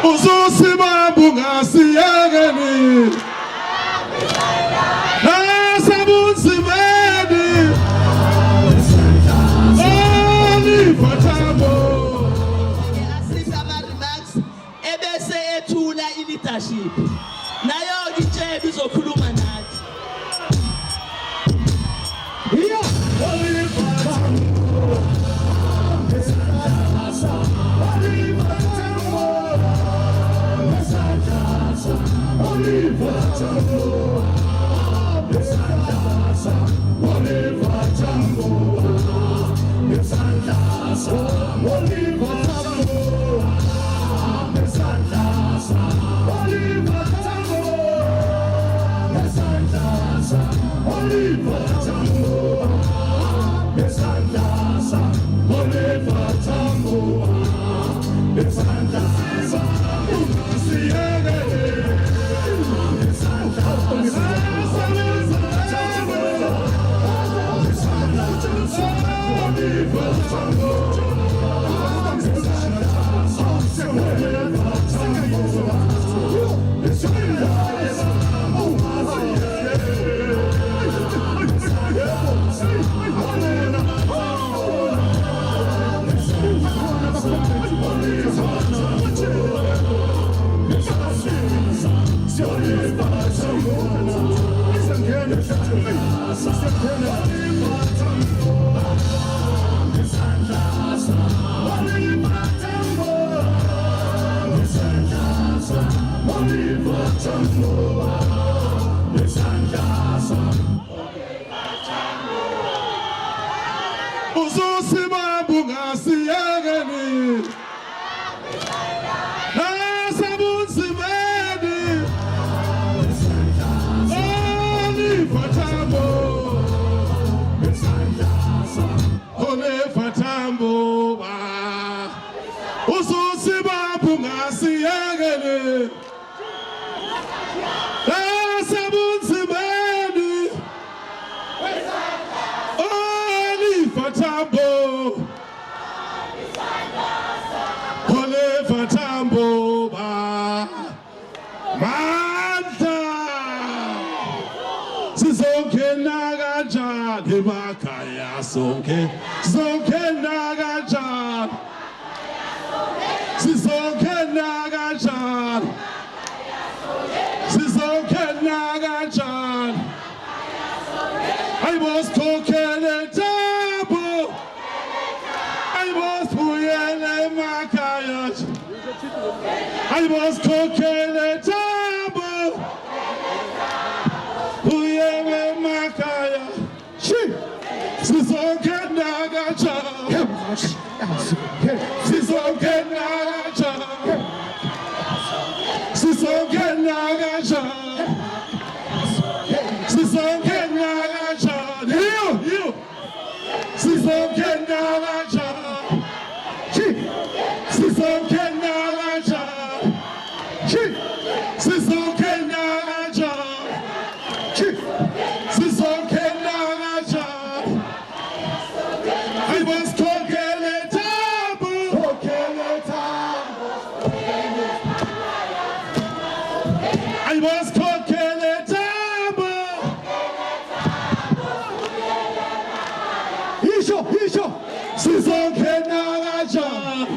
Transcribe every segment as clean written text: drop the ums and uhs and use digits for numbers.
Uzosima bungasiyakeni Nasabunzimeni Olivathambo Asisa ama-remarks ebese ethula i-leadership nayo-ke itshebe izokhuluma nathi. Uzosima bungasiyakeni Nasabunzimeni Olivathambo Olivathambo Uzosima bungasiyakeni Nasabunzimeni Olivathambo Olivathambo Manda Sizongena kanjani emakhaya sonke Sizongena kanjani Sizongena kanjani Sizongena kanjani I was kokele tabo I was buyele emakhaya I was kokele tabo buyele emakhaya Sizongena kanjani Sizongena kanjani Sizongena kanjani Sizongena kanjani Yo Sizongena kanjani Sizongena kanjani Sizongena kanjani Sizongena kanjani I was kokele tabo I was kokele tabo Isho Sizongena kanjani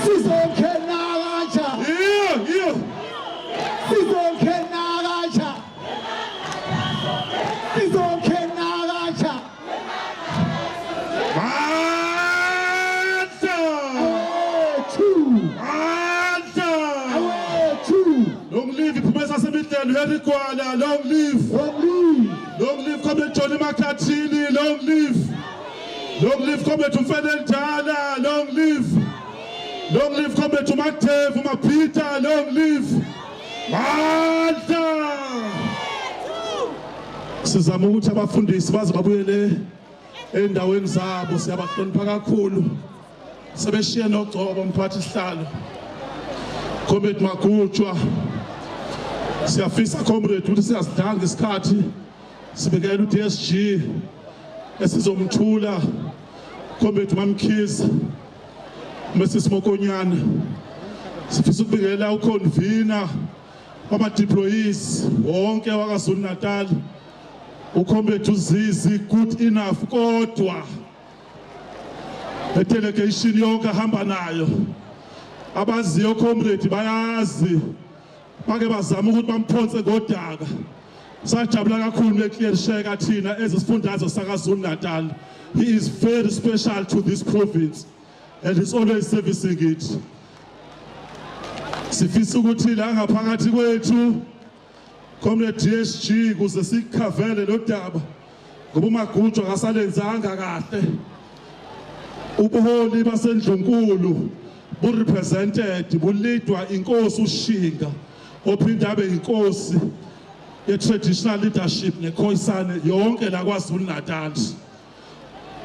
Sizongena kanjani Sizongena kanjani Sizongena kanjani Long live iphumeza semidlelo yelikwala long live Comrade Johnny Makhathini long live Comrade Mfene Njala long live Comrade uMathevu Mapita long live Manda Sizama ukuthi abafundisi baze babuyele endaweni zabo siyabahlonipha kakhulu sebeshiya noGcobo mphathi sihlalo Comrade Magutshwa siyafisa comrade ukuthi siyasidanga isikhathi sibekela uDSG esizomthula Comrade Mamkhize Mrs Mokonyana Sifisa ukubingelela uconvener wama deployees wonke wakwaZulu Natal uComrade Zizi good enough kodwa delegation yonke ahamba nayo abaziyo comrade bayazi bake bazama ukuthi bamphonse ngodaka sajabula kakhulu neclear share thina ezisifundazwe sakaZulu Natal. He is very special to this province and is always servicing it. Sifisa ukuthi la ngaphakathi kwethu Comrade DSG kuze sikhavele lo daba ngoba uMagujwa akasalenzanga kahle. Ubuholi basendlunkulu bu represented bulidwa inkosi uShinga ophinda abe inkosi ye traditional leadership nekhoyisane yonke la kwaZulu Natal.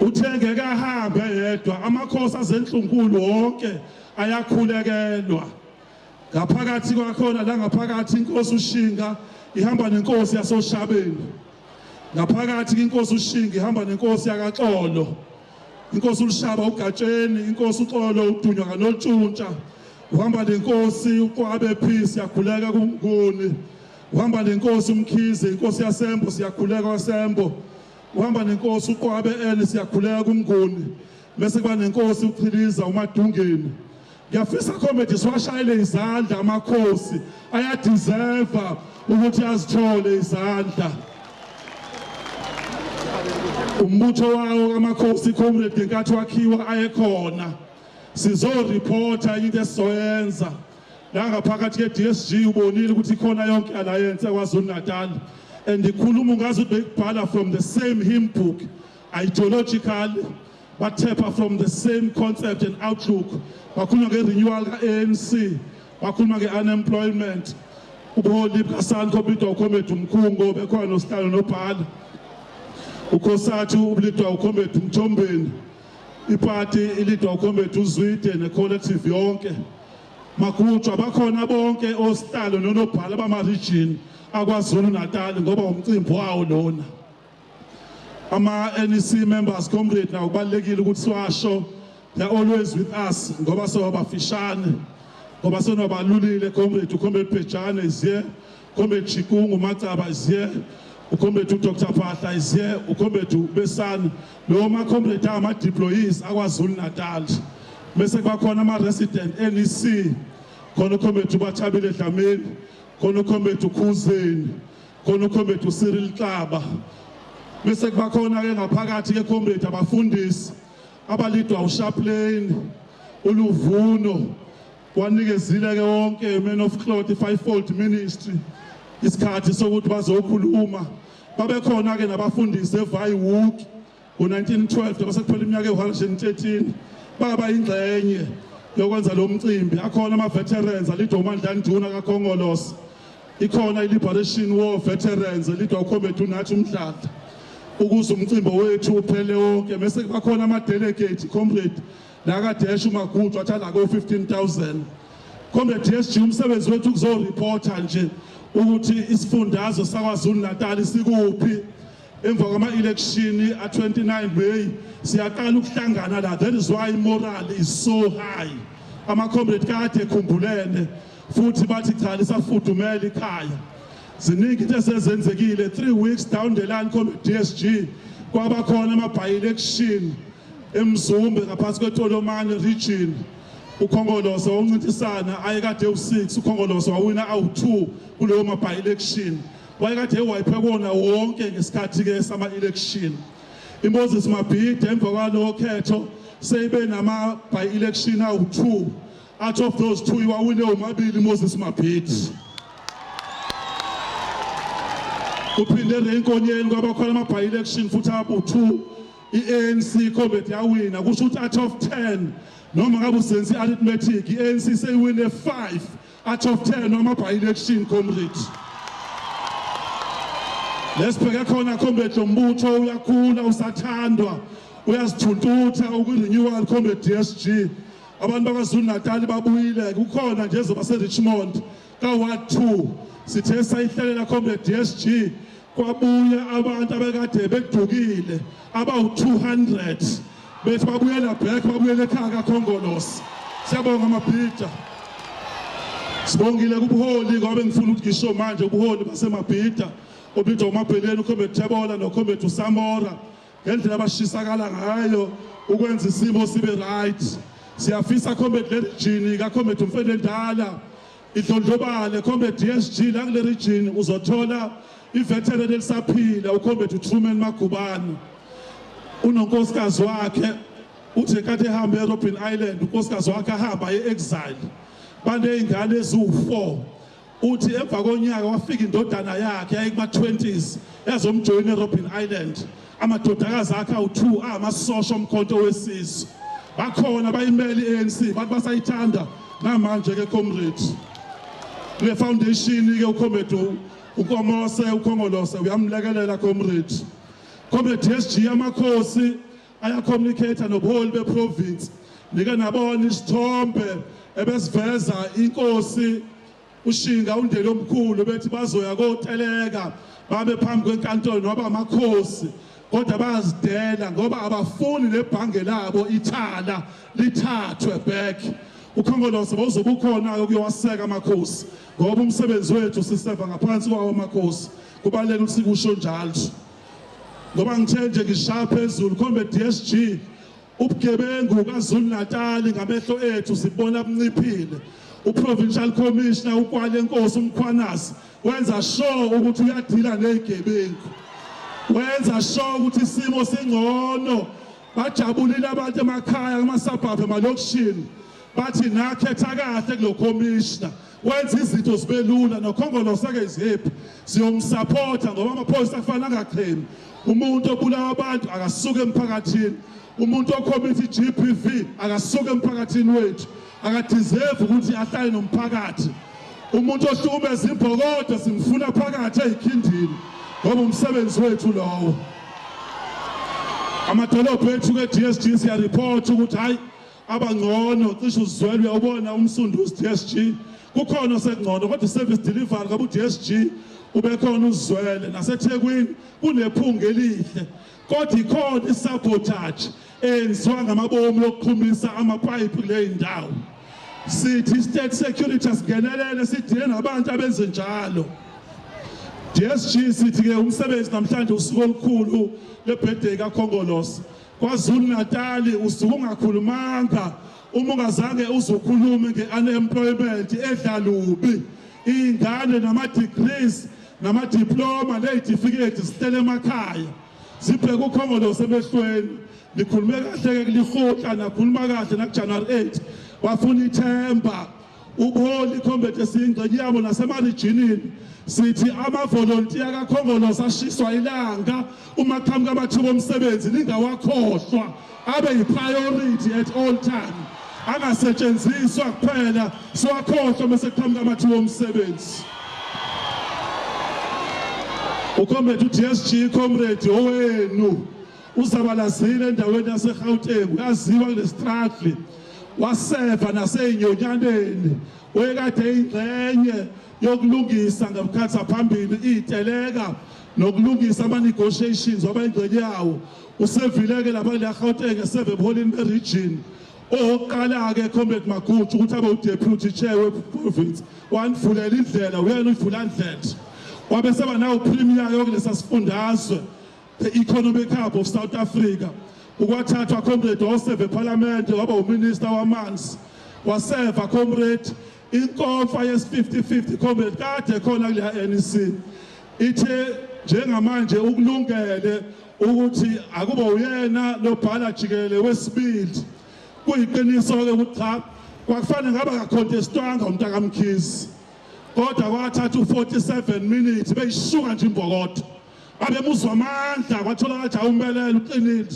Uthenge kahambe yedwa amakhosi azendlunkulu wonke ayakhulekelwa. Ngaphakathi kwakhona la ngaphakathi inkosi uShinga ihamba nenkosi yasoShabeni. Ngaphakathi inkosi uShinga ihamba nenkosi yakaXolo. Inkosi uLishaba uGatsheni, inkosi uXolo uDunywa kaNoluntsha. Uhamba lenkosi uQwabe Peace yakhuleka kuMnguni. Uhamba lenkosi uMkhize, inkosi yaSembo siyakhuleka kwaSembo. Uhamba nenkosi uQwabe N siyakhuleka kuMnguni. Bese kuba nenkosi uChiliza uMadungeni. Ngiyafisa comrade siwashayele izandla amakhosi ayadeserve ukuthi azithole izandla. Umbutho wawo amakhosi comrade nkathi wakhiwa ayekhona sizo reporter into esizoyenza la ngaphakathi ke-DSG ubonile ukuthi ikhona yonke alliance kwaZulu Natal and ikhuluma ngazi ukuthi bekubhala from the same hymn book ideological but taper from the same concept and outlook. Bakhuluma nge-renewal ka-ANC, bakhuluma nge-unemployment, ubuholi bukaSANCO ubulidwa uComrade Mkhungo bekhona noSihlalo noBhala. Ukhosathu ubulidwa uComrade Mthombeni, ipati ilidwa uComrade uZwide necollective yonke. Magujwa bakhona bonke oSihlalo noNobhala bama-region akwaZulu Natal ngoba umcimbi wawo lona. Ama-NEC members comrade na kubalekile ukuthi siwasho they are always with us ngoba sobafishane ngoba sonobalulile comrade uComrade Pejane is here, uComrade Chikungu Matsaba is here, uComrade Dr. Phahla is here, uComrade Besani lo ma comrade ama deployees akwaZulu Natal. Bese kubakhona ama resident NEC khona uComrade uBathabile Dlamini, khona uComrade uKhuzeni, khona uComrade uCyril Xaba. Bese kubakhona ke ngaphakathi ke comrade abafundisi abalidwa uShaplain uLuvuno wanikezile ke wonke men of cloth fivefold ministry isikhathi sokuthi bazokhuluma. Babekhona ke nabafundisi eViwood ngo1912 basekuphela iminyaka e113 baba ingxenye yokwenza lo mcimbi. Akhona ama veterans alidwa uMandla Nduna kaKhongolose, ikhona iLiberation War veterans alidwa uComrade uNathi Mdladla ukuze umcimbi wethu uphele wonke. Bese bakhona ama delegate comrade la kaDesha uMagujwa athi la ko 15,000. Comrade DSG umsebenzi wethu kuzo reporter nje ukuthi isifundazwe sakwaZulu Natal sikuphi emva kwama election a29 May siyaqala ukuhlangana la. That is why morale is so high. Ama comrade kade ekhumbulene futhi bathi cha lisafudumela ikhaya. Ziningi into esezenzekile 3 weeks down the line comrade DSG kwaba khona ama by election eMzumbe ngaphansi kweTolomane region. uKhongolose oncintisana ayekade u6 uKhongolose wawina awu2 kuleyo ma by election. Wayekade ewipe kona wonke ngesikhathi ke sama election. iMoses Mabhida emva kwalo khetho seyibe nama by election awu2. Out of those 2 iwawine omabili Moses Mabhida. Uphinde renkonyeni kwaba khona ama by election futhi abu2 iANC comrade yawina kusho ukuthi out of 10 noma ngabe usenze arithmetic iANC seyiwine 5 out of 10 noma by election comrade. Lesibheke khona comrade lombutho uyakhula usathandwa uyasithuntutha ukwirenewal comrade DSG. Abantu bakaZulu Natal babuyile kukhona nje zoba seRichmond ka-Ward 2 sithe sayihlelela comrade DSG kwabuya abantu abekade bedukile abawu200 bethi babuyela back babuyela ekhaya kaKhongolose. Siyabonga Mabhida. Sibongile kubuholi ngoba ngifuna ukuthi ngisho manje ubuholi baseMabhida obizwa uMabheleni uComrade Thebola noComrade uSamora ngendlela abashisakala ngayo ukwenza isimo sibe right. Siyafisa Comrade le region kaComrade uMfenendala idlondlobale Comrade DSG la kule region uzothola iveteran elisaphila uComrade uTruman Magubane. Unonkosikazi wakhe uthe kade ehamba eRobben Island unkosikazi wakhe ahamba eexile baneyingane eziwu4 uthi emva konyaka wafika indodana yakhe yayikuma-20s yazomjoyina eRobben Island amadodakazi akhe awu2 amasosha omkhonto wesizwe bakhona bayimeli iANC bathi basayithanda namanje ke comrade le foundation ke uComrade uNkomose uKhongolose uyamlekelela comrade. Comrade DSG amakhosi ayacommunicate nobuholi beprovince nika nabona isithombe ebesiveza inkosi ushinga undeli omkhulu bethi bazoya koteleka babe phambi kwenkantolo noba amakhosi kodwa bayazidela ngoba abafuni nebhange labo ithala lithathwe back. uKhongolose bozoba ukhona ukuyowaseka amakhosi ngoba umsebenzi wethu siseva ngaphansi kwawo amakhosi kubaleka ukuthi kusho njalo ngoba ngithe nje ngishaya phezulu Comrade DSG ubugebengu kaZulu Natal ngamehlo ethu sibona bunciphile. uProvincial Commissioner uKwale Nkosi uMkhwanazi wenza sure ukuthi uyadila nezigebengu wenza sure ukuthi isimo singcono bajabulile abantu emakhaya kumasabhabhe emalokishini bathi nakhetha kahle kulo commissioner wenza izinto zibe lula noKhongolose ke iziphi siyomsupporta ngoba amaphoyisa afana angachemi umuntu obulawa abantu akasuka emphakathini umuntu ocommit iGBV akasuka emphakathini wethu akadeserve ukuthi ahlale nomphakathi umuntu ohlukumeza imbokodo simfuna phakathi ezikhindini ngoba umsebenzi wethu lowo. Amadolobha ethu ke DSG siya report ukuthi hayi abangcono cishe uzwelwe ubona umsunduzi DSG kukhona sekungcono kodwa service delivery kabu DSG ubekhona uzwele naseThekwini kunephunga elihle kodwa ikhona isabotage enziwa ngamabomu yokuxhumisa amapipe kule ndawo. Sithi state security asingenelele sidile nabantu abenze njalo. DSG sithi ke umsebenzi namhlanje usuku olukhulu lebirthday kaKhongolose KwaZulu Natal usuku ungakhulumanga uma ungazange uzokhuluma ngeunemployment edlalubi ingane nama-degrees nama-diploma nezitifiketi sitele emakhaya zibheke uKhongolose emehlweni likhulume kahle ke lihotla nakhuluma kahle nakuJanuary 8 wafuna ithemba ubuholi Comrade esingcenye yabo nasemarijinini sithi amavolontiya kaKhongolose ashiswa ilanga uma qhamuka amathuba omsebenzi lingawakhohlwa abe yipriority at all time angasetshenziswa kuphela siwakhohlwa bese qhamuka amathuba omsebenzi. uComrade uDSG Comrade owenu uzabalazile endaweni yaseGauteng uyaziwa kule struggle waseva naseyinyonyaneni oyekade ingxenye yokulungisa ngabukhatha phambili iteleka nokulungisa ama-negotiations wabayingxenye yawo usevileke lapha kule Gauteng eseve ebuholini beregion oqala-ke Comrade Magutshu ukuthi abe udeputy chair weprovince wanivulela indlela uyena uyivula ndlela wabe seba nawo premier yokulesa sifundazwe the economic hub of South Africa ukwathathwa Comrade waseva eParliament waba uminister wamanzi waseva Comrade inkomfa yes-50-50 Comrade kade khona kule ANC ithe njengamanje ukulungele ukuthi akuba uyena lobhala jikelele wesibili kuyiqiniso-ke ukuthi cha kwakufanele ngaba kacontestwanga uMntakaMkhize kodwa kwathatha u-47 minutes beyishuka nje imbokodo abemuzwa amandla kwathola kathi awumelele uqinile.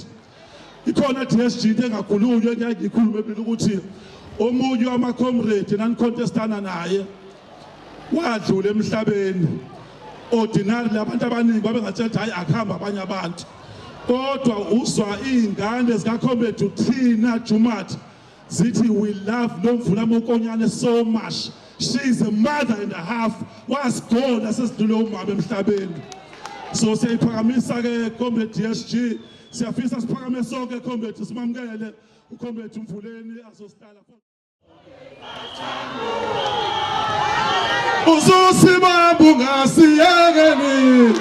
Ikhona DSG into engakhulunywa engiyikhulume ebili ukuthi omunye wama-comrade nanicontestana naye wadlula emhlabeni ordinarily abantu abaningi babengathethi hayi akuhamba abanye abantu kodwa uzwa iy'ngane zikaComrade uThina Jumathi zithi we love Nomvula Mokonyane so much, she is a mother and a half wasigona sesidlule umama emhlabeni. So siyayiphakamisa-ke Comrade DSG siyafisa siphakame sonke Comrade simamukele uComrade uMvuleni azosihlala. uzusibamba ungasiyekeli